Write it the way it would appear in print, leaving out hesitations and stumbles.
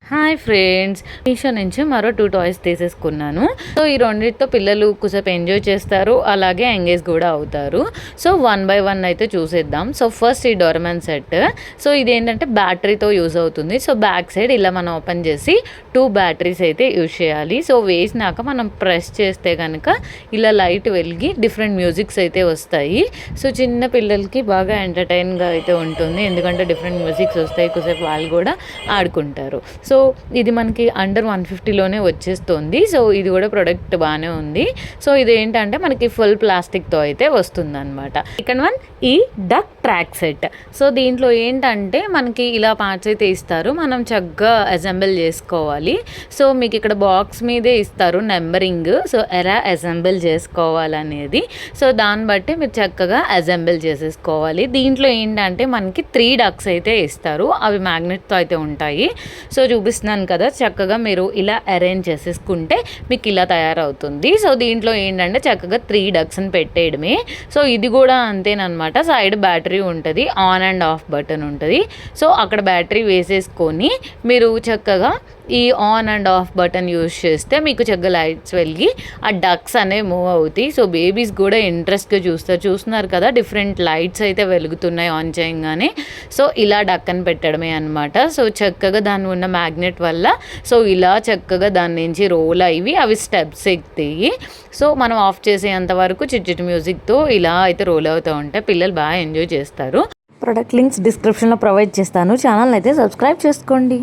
Hi friends, Meesho నుంచి మరో 2 toys తీసేసుకున్నాను. సో ఈ రెండిటితో పిల్లలు కుసేపు ఎంజాయ్ చేస్తారు, అలాగే ఎంగేజ్ కూడా అవుతారు. సో 1 బై 1 అయితే చూసేద్దాం. సో ఫస్ట్ ఈ డోర్మెన్ సెట్. సో ఇదేంటంటే బ్యాటరీతో యూజ్ అవుతుంది. సో బ్యాక్ సైడ్ ఇలా మనం ఓపెన్ చేసి 2 బ్యాటరీస్ అయితే యూజ్ చేయాలి. సో వేసినాక మనం ప్రెస్ చేస్తే కనుక ఇలా లైట్ వెలిగి డిఫరెంట్ మ్యూజిక్స్ అయితే వస్తాయి. సో చిన్న పిల్లలకి బాగా ఎంటర్టైన్గా అయితే ఉంటుంది, ఎందుకంటే డిఫరెంట్ మ్యూజిక్స్ వస్తాయి, కుసేపు వాళ్ళు కూడా ఆడుకుంటారు. సో ఇది మనకి అండర్ 150లోనే వచ్చేస్తుంది. సో ఇది కూడా ప్రొడక్ట్ బాగానే ఉంది. సో ఇది ఏంటంటే మనకి ఫుల్ ప్లాస్టిక్తో అయితే వస్తుంది అనమాట. సెకండ్ వన్ ఈ డక్ ట్రాక్ సెట్. సో దీంట్లో ఏంటంటే మనకి ఇలా పార్ట్స్ అయితే ఇస్తారు, మనం చక్కగా అసెంబుల్ చేసుకోవాలి. సో మీకు ఇక్కడ బాక్స్ మీదే ఇస్తారు నెంబరింగ్, సో ఎలా అసెంబుల్ చేసుకోవాలనేది. సో దాన్ని బట్టి మీరు చక్కగా అసెంబుల్ చేసేసుకోవాలి. దీంట్లో ఏంటంటే మనకి 3 డక్స్ అయితే ఇస్తారు, అవి మ్యాగ్నెట్తో అయితే ఉంటాయి. సో చూపిస్తున్నాను కదా, చక్కగా మీరు ఇలా అరేంజ్ చేసేసుకుంటే మీకు ఇలా తయారవుతుంది. సో దీంట్లో ఏంటంటే చక్కగా 3 డక్స్ని పెట్టేయడమే. సో ఇది కూడా అంతేనమాట, సైడ్ బ్యాటరీ ఉంటుంది, ఆన్ అండ్ ఆఫ్ బటన్ ఉంటుంది. సో అక్కడ బ్యాటరీ వేసేసుకొని మీరు చక్కగా ఈ on and of button use చేస్తే మీకు చక్కగా లైట్స్ వెలిగి ఆ డక్స్ అనేవి మూవ్ అవుతాయి. సో బేబీస్ కూడా ఇంట్రెస్ట్గా చూస్తున్నారు కదా, డిఫరెంట్ లైట్స్ అయితే వెలుగుతున్నాయి ఆన్ చేయగానే. సో ఇలా డక్ అని పెట్టడమే అనమాట. సో చక్కగా దాని ఉన్న మ్యాగ్నెట్ వల్ల సో ఇలా చక్కగా దాని నుంచి రోల్ అయ్యి అవి స్టెప్స్ ఎక్కుతాయి. సో మనం ఆఫ్ చేసేంత వరకు చిట్టి మ్యూజిక్తో ఇలా అయితే రోల్ అవుతూ ఉంటాయి, పిల్లలు బాగా ఎంజాయ్ చేస్తారు. ప్రొడక్ట్ లింక్స్ డిస్క్రిప్షన్లో ప్రొవైడ్ చేస్తాను, ఛానల్ అయితే సబ్స్క్రైబ్ చేసుకోండి.